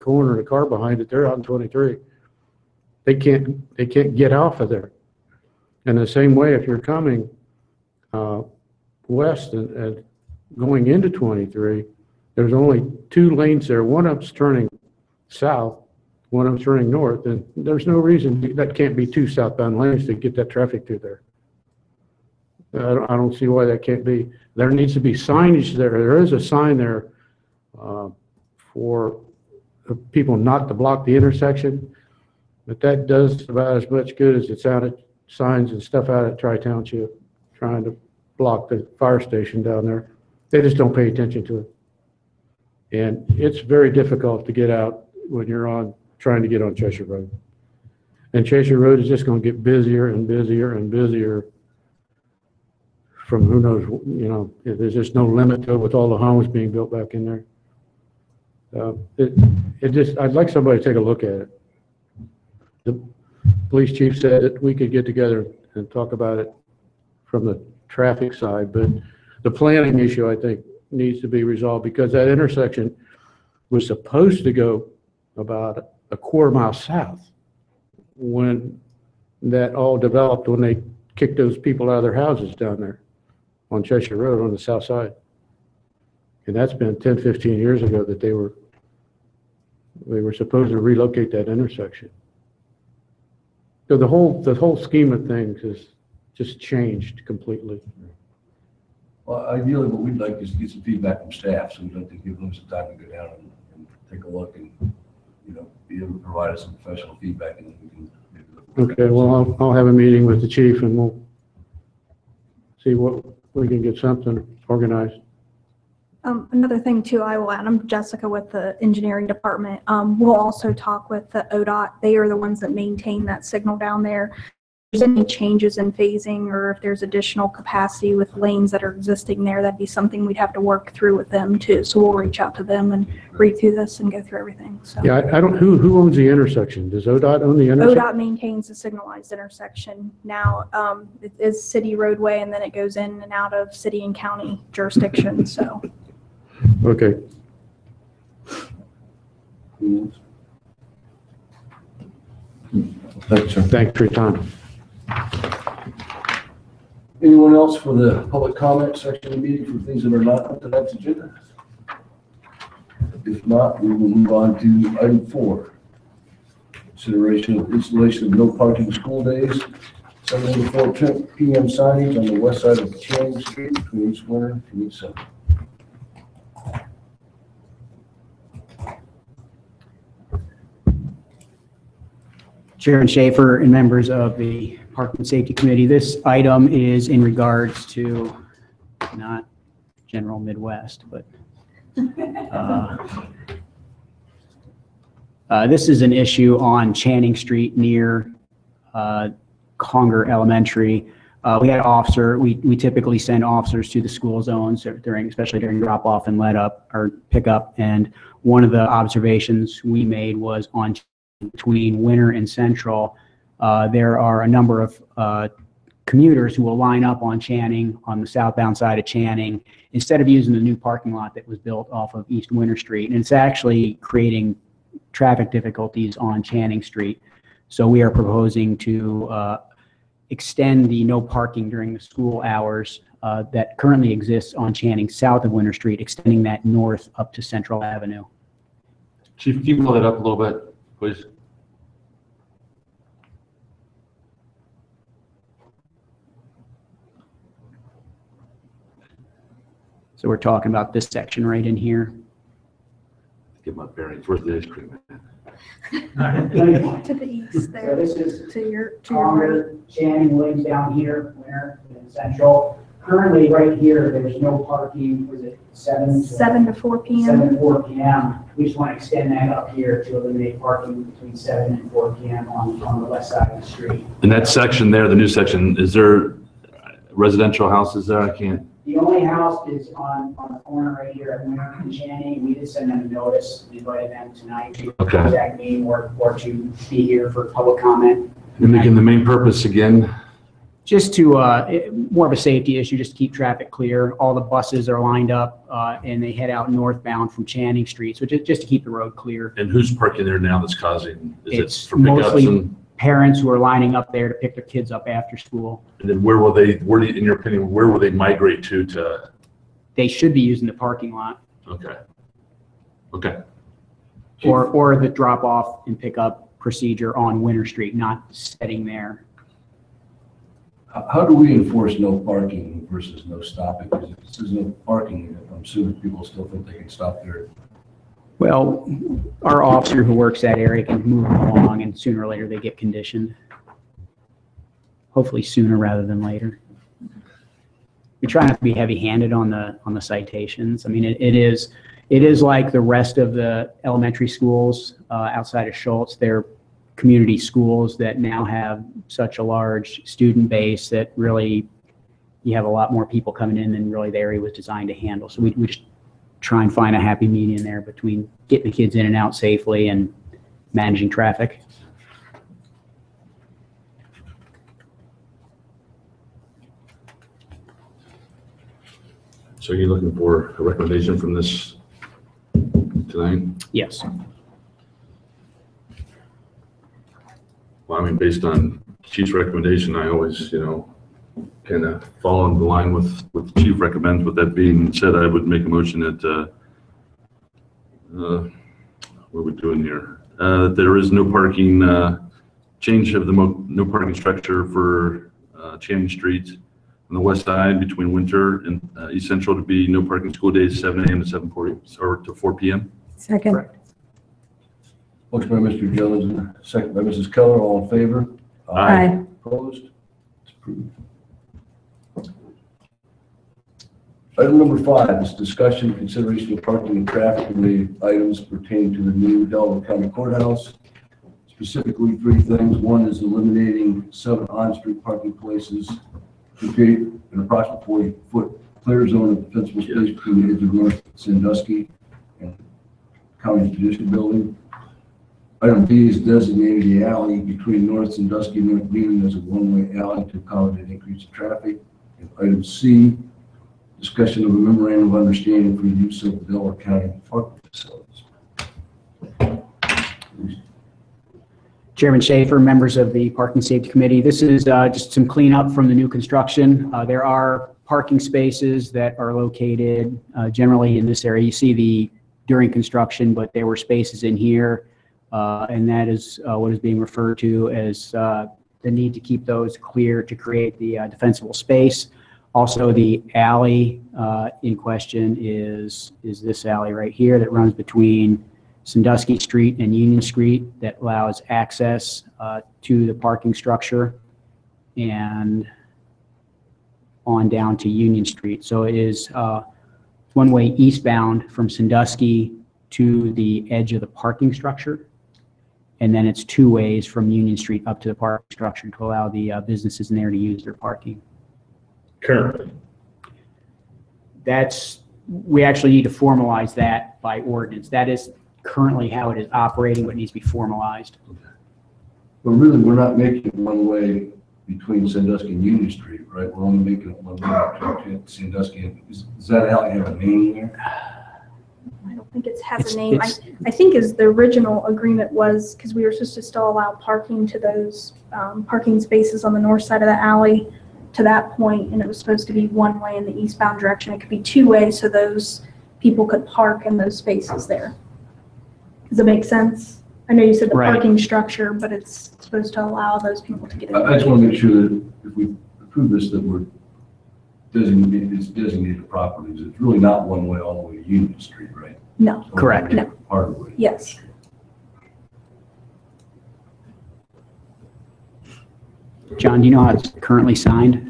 corner and a car behind it, they're out in 23. They can't get off of there. And the same way, if you're coming west and going into 23, there's only 2 lanes there. One of them's turning south, one of them's turning north, and there's no reason that can't be 2 southbound lanes to get that traffic through there. I don't see why that can't be. There needs to be signage there. There is a sign there for people not to block the intersection, but that does about as much good as it's out at signs and stuff out at Tri-Township trying to block the fire station down there. They just don't pay attention to it. And it's very difficult to get out when you're trying to get on Cheshire Road. And Cheshire Road is just going to get busier and busier and busier from who knows, you know, there's just no limit to it with all the homes being built back in there. I'd like somebody to take a look at it. The police chief said that we could get together and talk about it from the traffic side, but the planning issue, I think, needs to be resolved because that intersection was supposed to go about a quarter mile south when that all developed, when they kicked those people out of their houses down there on Cheshire Road on the south side. And that's been 10, 15 years ago that they were supposed to relocate that intersection. So the whole scheme of things has just changed completely. Well, ideally, what we'd like is to get some feedback from staff, so we'd like to give them some time to go down and take a look and, you know, be able to provide us some professional feedback, and then we can. Okay, well, I'll have a meeting with the chief, and we'll see what we can get something organized. Another thing too, I will add, I'm Jessica with the engineering department. We'll also talk with the ODOT. They are the ones that maintain that signal down there. If there's any changes in phasing or if there's additional capacity with lanes that are existing there, that'd be something we'd have to work through with them too. So we'll reach out to them and read through this and go through everything. So yeah, I don't, who owns the intersection? Does ODOT own the intersection? ODOT maintains the signalized intersection. Now it is city roadway, and then it goes in and out of city and county jurisdiction. So. Okay. Thanks, sir. Thanks for your time. Anyone else for the public comment section of the meeting for things that are not on tonight's agenda? If not, we will move on to item 4. Consideration of installation of no parking school days, 7 to 4 p.m. signage on the west side of Channing Street between East Winter and East Center. Chairman Schaefer and members of the Park and Safety Committee, this item is in regards to not General Midwest, but this is an issue on Channing Street near Conger Elementary. We had an officer. We typically send officers to the school zones especially during drop off and let up or pick up. And one of the observations we made was on between Winter and Central, there are a number of commuters who will line up on Channing, on the southbound side of Channing, instead of using the new parking lot that was built off of East Winter Street. And it's actually creating traffic difficulties on Channing Street. So we are proposing to extend the no parking during the school hours that currently exists on Channing south of Winter Street, extending that north up to Central Avenue. Chief, can you pull that up a little bit, please? So we're talking about this section right in here. Get my bearings. Where's the ice cream at? To the east there. So this is to your Conger, Channing, Williams down here, Winter, and Central. Currently, right here, there's no parking. Was it 7 to 4 p.m.? 7 to 4 p.m. We just want to extend that up here to eliminate parking between 7 and 4 p.m. on the west side of the street. In that section there, the new section, is there residential houses there? I can't. The only house is on the corner right here at Winter and Channing. We did send them a notice. We invited them tonight to contact me or to be here for public comment. And again, the main purpose again? Just to, more of a safety issue, just to keep traffic clear. All the buses are lined up and they head out northbound from Channing Street. So just to keep the road clear. And who's parking there now that's causing, is It's it for pickups mostly and parents who are lining up there to pick their kids up after school. then where will they, where do you, in your opinion, where will they migrate to? They should be using the parking lot Okay. Okay. or the drop off and pick up procedure on Winter Street, not sitting there. How do we enforce no parking versus no stopping? Because if this is no parking, I'm assuming people still think they can stop there. Well, our officer who works that area can move them along and sooner or later they get conditioned. Hopefully sooner rather than later. We try not to be heavy-handed on the citations. I mean, it is like the rest of the elementary schools outside of Schultz. They're community schools that now have such a large student base that really you have a lot more people coming in than really the area was designed to handle. So we just try and find a happy medium there between getting the kids in and out safely and managing traffic. So you're looking for a recommendation from this tonight? Yes. Well, I mean, based on Chief's recommendation, I always, kind of fall on the line with what the Chief recommends. With that being said, I would make a motion that, what are we doing here? That there is no parking, change of the no parking structure for Channing Street on the west side between Winter and East Central to be no parking school days, 7 a.m. to 7:40 or to 4 p.m. Second. Correct. Motion by Mr. Jones, and second by Mrs. Keller. All in favor? Aye. Opposed? It's approved. Item number 5 is discussion, consideration of parking and traffic related items pertaining to the new Delaware County Courthouse. Specifically, 3 things. 1 is eliminating 7 on-street parking places to create an approximate 40-foot clear zone of defensible space between the edge of North Sandusky and County Judicial Building. Item B is designated the alley between North Sandusky and North Meeting as a one-way alley to accommodate increased traffic. And item C, discussion of a memorandum of understanding for use of the Delaware County parking facilities. Chairman Schaefer, members of the Parking Safety Committee, this is just some cleanup from the new construction. There are parking spaces that are located generally in this area. You see during construction, but there were spaces in here, and that is what is being referred to as the need to keep those clear to create the defensible space. Also, the alley in question is this alley right here that runs between Sandusky Street and Union Street that allows access to the parking structure and on down to Union Street. So it is one-way eastbound from Sandusky to the edge of the parking structure. And then it's 2 ways from Union Street up to the parking structure to allow the businesses in there to use their parking. Currently. We actually need to formalize that by ordinance. That is currently how it is operating, but it needs to be formalized. But really, we're not making it one way between Sandusky and Union Street, right? We're only making it one way between Sandusky and, does that alley have a name there? I don't think it has a name. I think as the original agreement was, because we were supposed to still allow parking to those parking spaces on the north side of the alley to that point, and it was supposed to be one way in the eastbound direction. It could be 2 ways, so those people could park in those spaces there. Does it make sense? I know you said the Right. parking structure, but it's supposed to allow those people to get in. I just want to make sure that if we approve this, that we're designated properties. It's really not one way all the way to Union Street, right? No, Correct. No. Part of the way. yes. John, do you know how it's currently signed?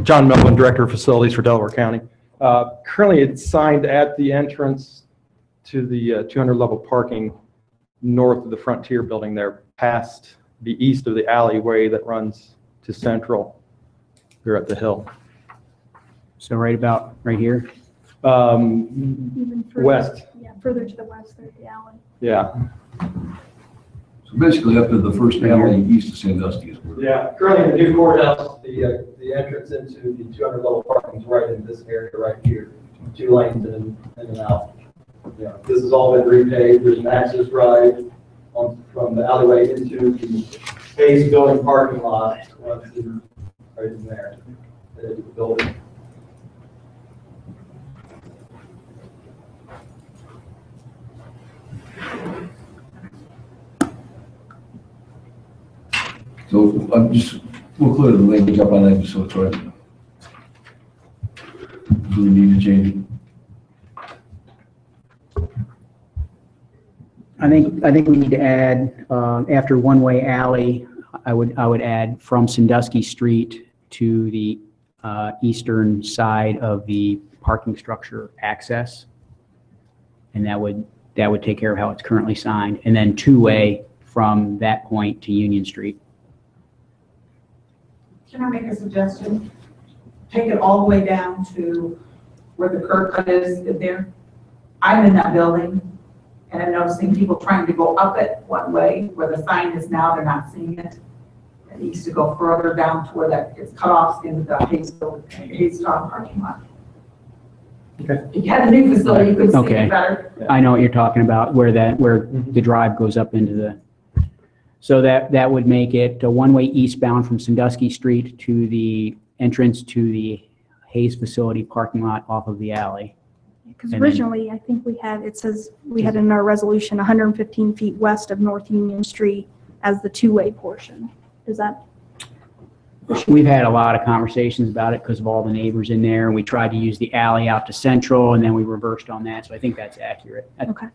John Melvin, Director of Facilities for Delaware County. Currently, it's signed at the entrance to the 200 level parking north of the Frontier building there, past the east of the alleyway that runs to Central. They're at the hill. So right about right here? Even further. West. Yeah, further to the west, there's the alley. Yeah. So basically up to the first alley east of Sandusky is where. Yeah, currently in the new courthouse, the entrance into the 200 level parking is right in this area right here. 2 lanes in and out. Yeah, this has all been repaved. There's an access drive from the alleyway into the Hayes building parking lot. Right in there. The building. So I'm just, we'll clear the language up on that just so it's right. Do we need to change it? I think we need to add, after one-way alley, I would add from Sandusky Street to the eastern side of the parking structure access. And that would take care of how it's currently signed. And then two-way from that point to Union Street. Can I make a suggestion? Take it all the way down to where the curb cut is there. I'm in that building, and I'm noticing people trying to go up it one way, where the sign is now, they're not seeing it. It needs to go further down to where that it's cut off in the Hayes parking lot. Okay. If you had a new facility, you could see Okay. it better. I know what you're talking about, where the drive goes up into the, so that would make it a one-way eastbound from Sandusky Street to the entrance to the Hayes facility parking lot off of the alley. Because And then- originally, I think it says, we had in our resolution, 115 feet west of North Union Street as the two-way portion. Is that, We've had a lot of conversations about it because of all the neighbors in there, and we tried to use the alley out to Central, and then we reversed on that, so I think that's accurate. okay.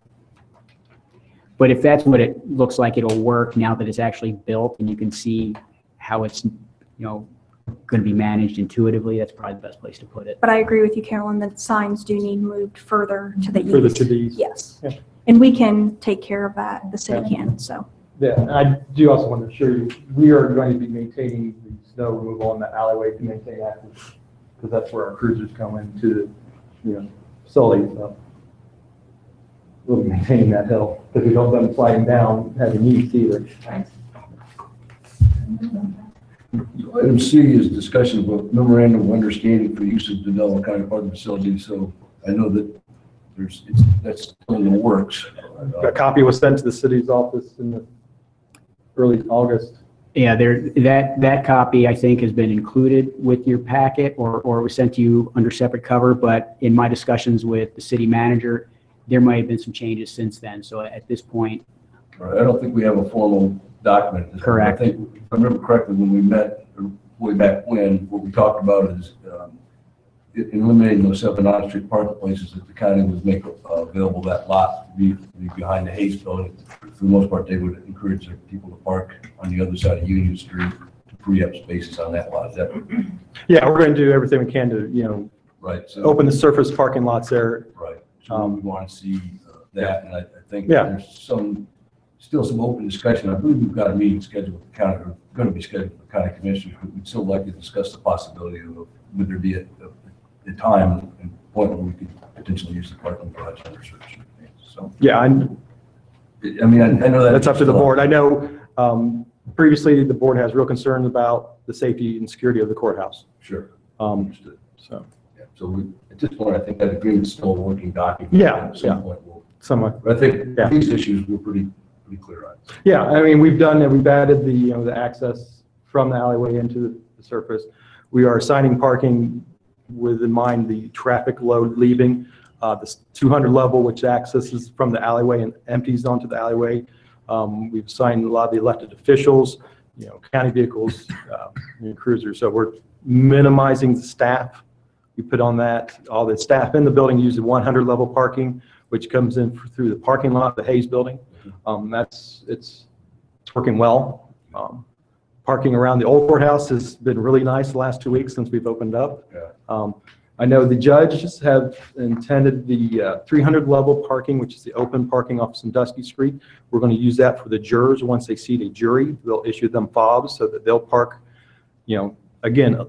But if that's what it looks like it'll work now that it's actually built and you can see how it's, going to be managed intuitively, that's probably the best place to put it. But I agree with you, Carolyn, that signs do need moved further to the east. Further to the east. Yes. Yeah. And we can take care of that, the city can, so. Yeah, and I do also want to assure you, we are going to be maintaining the snow removal in the alleyway to maintain access, because that's where our cruisers come into, facility, so. We'll be maintaining that hill, because we don't want them sliding down, having needs either. Item C is discussion about memorandum of understanding for use of the Delaware County Parking Facility. So I know that that's still in the works. A copy was sent to the city's office in the early August. Yeah, that copy, I think, has been included with your packet, or it was sent to you under separate cover, but in my discussions with the city manager, there might have been some changes since then, so at this point. Right, I don't think we have a formal document. Correct. I think, if I remember correctly, when we met way back when, what we talked about is eliminating those 7 on-street parking places that the county would make available. That lot to be behind the Hayes building. For the most part, they would encourage their people to park on the other side of Union Street to free up spaces on that lot. Is that Yeah, we're going to do everything we can to, right? So, open the surface parking lots there. right. So we want to see that, and I think Yeah. there's still some open discussion. I believe we've got a meeting scheduled with the county, or going to be scheduled with the county commissioners, but we'd still like to discuss the possibility of, would there be a time and point where we could potentially use the parking garage under certain circumstances. So, Yeah, I mean, I know that. that's up to the board. I know previously the board has real concerns about the safety and security of the courthouse. Sure. Understood. So, Yeah. So at this point, I think that agreement's still a working document. Yeah, At some point, somewhat. but I think Yeah. these issues we're pretty clear on. Yeah, I mean, we've added the, the access from the alleyway into the surface. We are assigning parking with in mind the traffic load leaving the 200 level, which accesses from the alleyway and empties onto the alleyway. We've assigned a lot of the elected officials, county vehicles, and cruisers. So we're minimizing the staff. We put on that, all the staff in the building use the 100 level parking, which comes in through the parking lot, the Hayes building. It's working well. Parking around the old courthouse has been really nice the last 2 weeks since we've opened up. Yeah. I know the judges have intended the 300 level parking, which is the open parking off Sandusky Street. We're going to use that for the jurors. Once they seat a jury, they'll issue them fobs so that they'll park, again,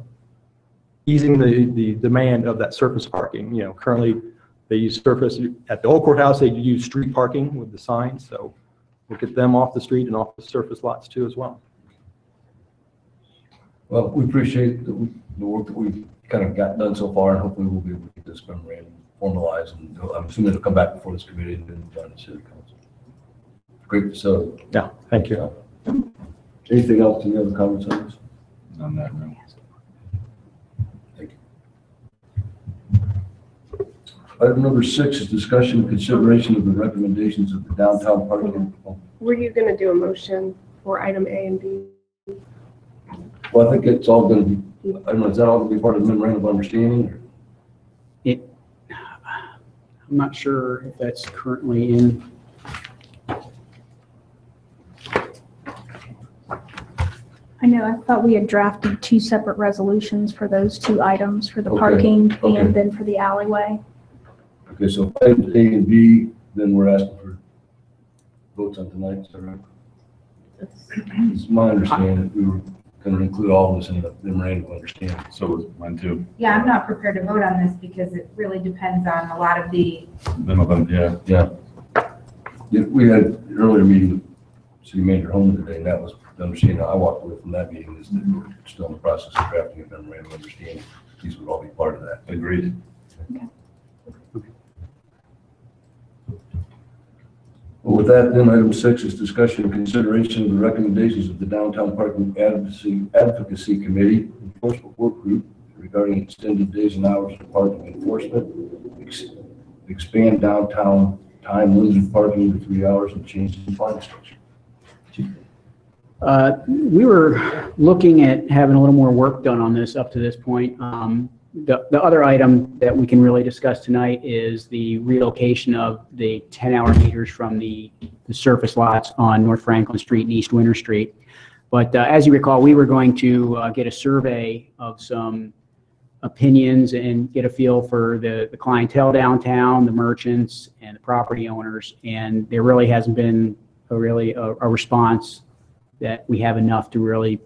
easing the demand of that surface parking. You know, currently they use surface, at the old courthouse, they use street parking with the signs, so we'll get them off the street and off the surface lots too as well. Well, we appreciate the work that we've kind of got done so far, and hopefully we'll be able to get this memorandum formalized, and I'm assuming it'll come back before this committee and then done to city council. Great facility. Yeah, thank you. Anything else, any other comments on this? On that, no. Thank you. Item number 6 is discussion and consideration of the recommendations of the downtown parking. Were you going to do a motion for item A and B? Well, I think it's all going to be, I don't know, is that all going to be part of the memorandum of understanding? Or? I'm not sure if that's currently in. I know, I thought we had drafted 2 separate resolutions for those 2 items, for the Okay, parking okay. and then for the alleyway. Okay, so items A and B, then we're asking for votes on tonight, is that right? It's my understanding that we were going to include all of this in the memorandum of understanding. So was mine too. Yeah, I'm not prepared to vote on this because it really depends on a lot of the, Yeah. Yeah. Yeah, we had an earlier meeting with City Manager Holman today, and that was the understanding I walked away from that meeting, is that we're still in the process of drafting a memorandum of understanding. These would all be part of that. Agreed. Well, with that, then item 6 is discussion and consideration of the recommendations of the Downtown Parking Advocacy Committee Enforcement Work Group regarding extended days and hours for parking enforcement, expand downtown time limited parking to 3 hours, and change the fine structure. We were looking at having a little more work done on this up to this point. The other item that we can really discuss tonight is the relocation of the 10-hour meters from the surface lots on North Franklin Street and East Winter Street. But as you recall, we were going to get a survey of some opinions and get a feel for the clientele downtown, the merchants, and the property owners. And there really hasn't been a response that we have enough to really,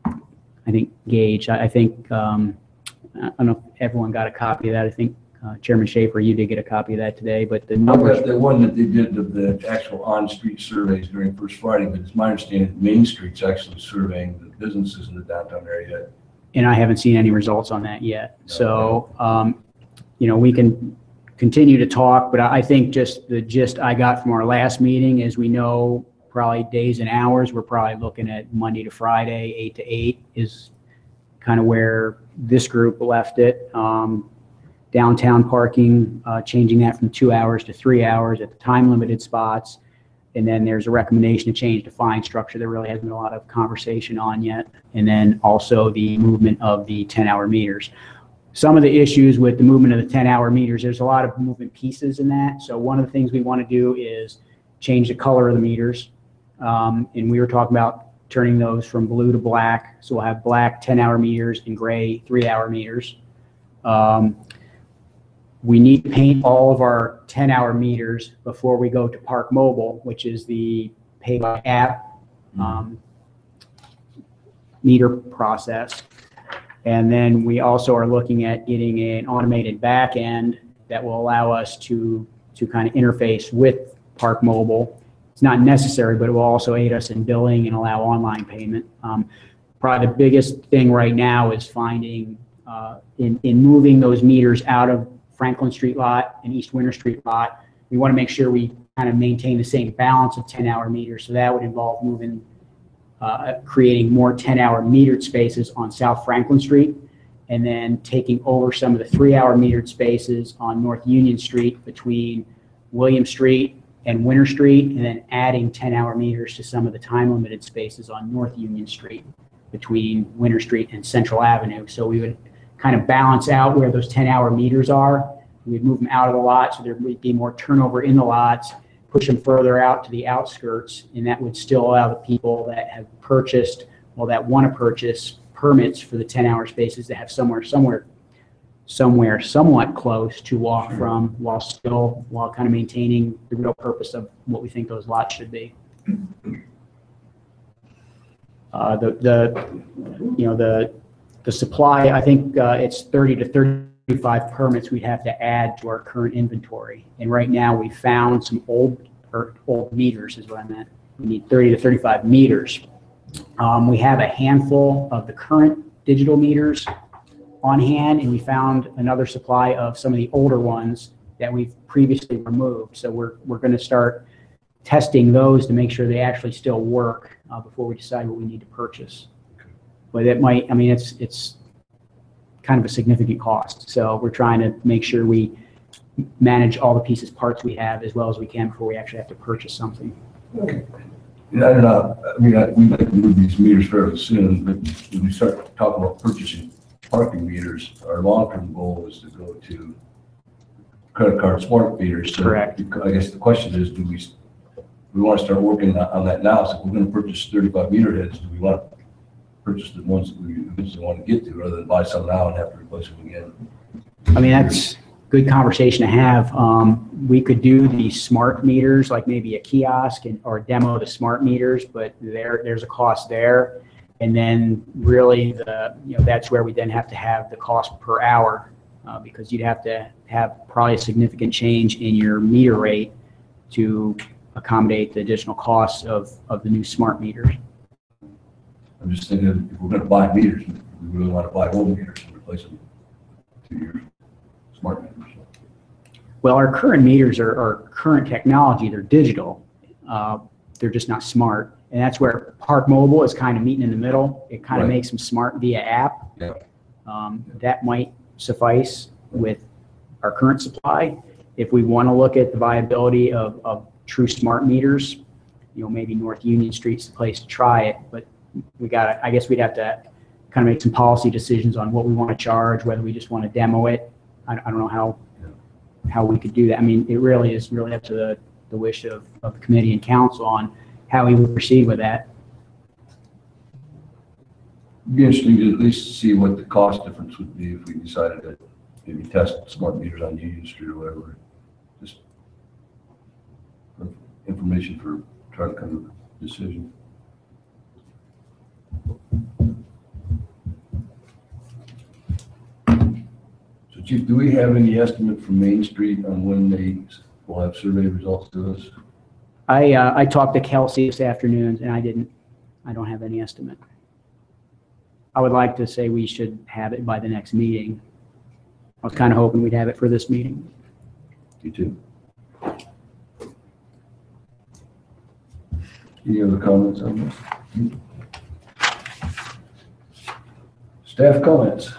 I think, gauge. I think, I don't know if everyone got a copy of that. I think Chairman Schaefer, you did get a copy of that today, but the numbers. The one that they did of the actual on-street surveys during First Friday, but it's my understanding that Main Street's actually surveying the businesses in the downtown area. And I haven't seen any results on that yet. So, you know, we can continue to talk, but I think just the gist I got from our last meeting is we know probably days and hours. We're probably looking at Monday to Friday, 8 to 8 is kind of where this group left it. Downtown parking, changing that from 2 hours to 3 hours at the time limited spots. And then there's a recommendation to change the fine structure. There really hasn't been a lot of conversation on yet. And then also the movement of the 10-hour meters. Some of the issues with the movement of the 10-hour meters, there's a lot of moving pieces in that. So one of the things we want to do is change the color of the meters. And we were talking about turning those from blue to black. So we'll have black 10-hour meters and gray 3-hour meters. We need to paint all of our 10-hour meters before we go to Park Mobile, which is the pay by app meter process. And then we also are looking at getting an automated back end that will allow us to kind of interface with Park Mobile. It's not necessary, but it will also aid us in billing and allow online payment. Probably the biggest thing right now is finding, in moving those meters out of Franklin Street lot and East Winter Street lot, we want to make sure we kind of maintain the same balance of 10-hour meters. So that would involve moving, creating more 10-hour metered spaces on South Franklin Street, and then taking over some of the 3-hour metered spaces on North Union Street between William Street and Winter Street, and then adding 10-hour meters to some of the time-limited spaces on North Union Street between Winter Street and Central Avenue. So we would kind of balance out where those 10-hour meters are. We'd move them out of the lot so there would be more turnover in the lots, push them further out to the outskirts, and that would still allow the people that have purchased, well, that want to purchase permits for the 10-hour spaces to have somewhere somewhat close to walk from, while kind of maintaining the real purpose of what we think those lots should be. The The supply, I think it's 30 to 35 permits we'd have to add to our current inventory. And right now, we found some old meters is what I meant. We need 30 to 35 meters. We have a handful of the current digital meters on hand, and we found another supply of some of the older ones that we've previously removed. So we're going to start testing those to make sure they actually still work before we decide what we need to purchase. But it might, I mean, it's kind of a significant cost. So we're trying to make sure we manage all the pieces, parts we have as well as we can before we actually have to purchase something. Okay. And I don't know, I mean, we'd like to move these meters fairly soon, but when we start talking about purchasing parking meters, our long-term goal is to go to credit card smart meters. So Correct. I guess the question is, do we want to start working on that now? So if we're going to purchase 35 meter heads, do we want to purchase the ones that we eventually want to get to rather than buy some now and have to replace them again? I mean, that's good conversation to have. We could do the smart meters, like maybe a kiosk or demo the smart meters, but there's a cost there. And then really that's where we then have to have the cost per hour because you'd have to have probably a significant change in your meter rate to accommodate the additional costs of the new smart meters. I'm just thinking if we're going to buy meters, we really want to buy old meters and replace them 2 years. Smart meters. Well, our current meters are current technology. They're digital. They're just not smart. And that's where Park Mobile is kind of meeting in the middle. It kind of Right. makes them smart via app. Yeah. That might suffice with our current supply. If we want to look at the viability of true smart meters, maybe North Union Street's the place to try it. But I guess we'd have to kind of make some policy decisions on what we want to charge, whether we just want to demo it. I don't know how we could do that. I mean, it really is up to the wish of the committee and council on how we would proceed with that. It'd be interesting to at least see what the cost difference would be if we decided to maybe test smart meters on Union Street or whatever. Just information for trying to come to a decision. So Chief, do we have any estimate from Main Street on when they will have survey results to us? I talked to Kelsey this afternoon, and I don't have any estimate. I would like to say we should have it by the next meeting. I was kind of hoping we'd have it for this meeting. You too. Any other comments on this? Staff comments?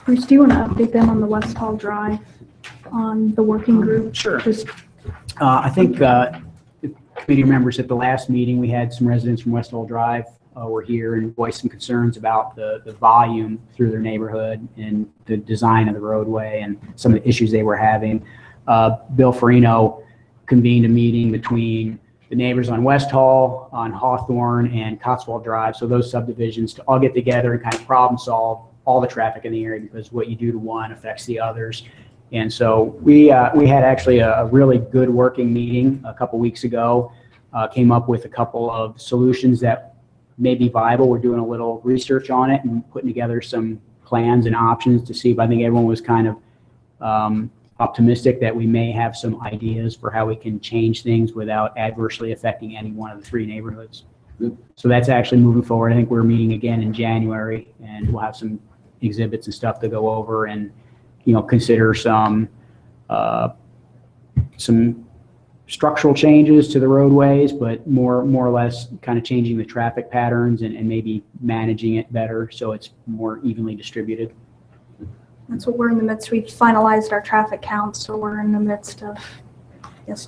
Bruce, do you want to update them on the West Hall Drive, on the working group? Sure. Just I think the committee members at the last meeting, we had some residents from West Hall Drive were here and voiced some concerns about the volume through their neighborhood and the design of the roadway and some of the issues they were having. Bill Farino convened a meeting between the neighbors on West Hall, on Hawthorne, and Cotswold Drive, so those subdivisions to all get together and kind of problem solve all the traffic in the area, because what you do to one affects the others. And so we had actually a really good working meeting a couple weeks ago, came up with a couple of solutions that may be viable. We're doing a little research on it and putting together some plans and options to see, but I think everyone was kind of optimistic that we may have some ideas for how we can change things without adversely affecting any one of the 3 neighborhoods. Good. So that's actually moving forward. I think we're meeting again in January, and we'll have some exhibits and stuff to go over and, consider some structural changes to the roadways, but more or less kind of changing the traffic patterns and maybe managing it better so it's more evenly distributed. That's what we're in the midst. We've finalized our traffic counts, so we're in the midst of,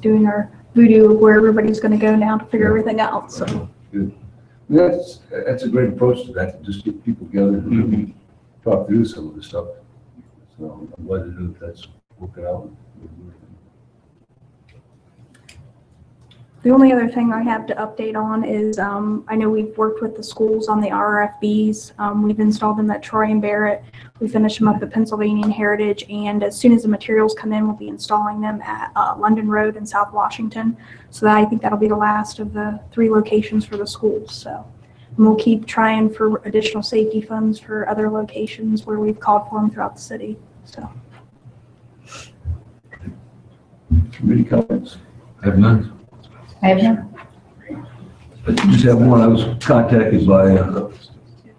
doing our voodoo of where everybody's going to go now to figure everything out. So Good. That's a great approach to that, to just get people together and talk through some of the stuff. So I'm glad to know that that's working out. The only other thing I have to update on is, I know we've worked with the schools on the RFBs. We've installed them at Troy and Barrett. We finished them up at Pennsylvania and Heritage, and as soon as the materials come in, we'll be installing them at London Road in South Washington. So I think that'll be the last of the 3 locations for the schools, so. And we'll keep trying for additional safety funds for other locations where we've called for them throughout the city, so. Committee comments? I have none. I have none. I just have one. I was contacted by a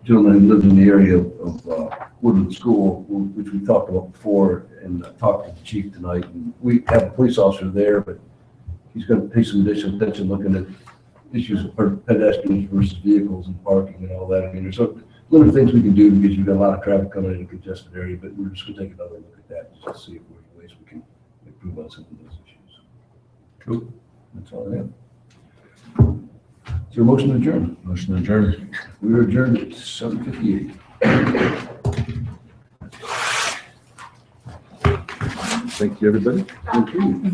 gentleman who lives in the area of Woodland School, which we talked about before, and I talked to the chief tonight. And we have a police officer there, but he's going to pay some additional attention looking at issues of pedestrians versus vehicles and parking and all that. I mean, there's a little things we can do because you've got a lot of traffic coming in a congested area, but we're just going to take another look at that just to see if there are ways we can improve on some of those issues. Cool. That's all I have. Is there a motion to adjourn? Motion adjourned. We are adjourned at 7:58. Thank you, everybody. Thank you.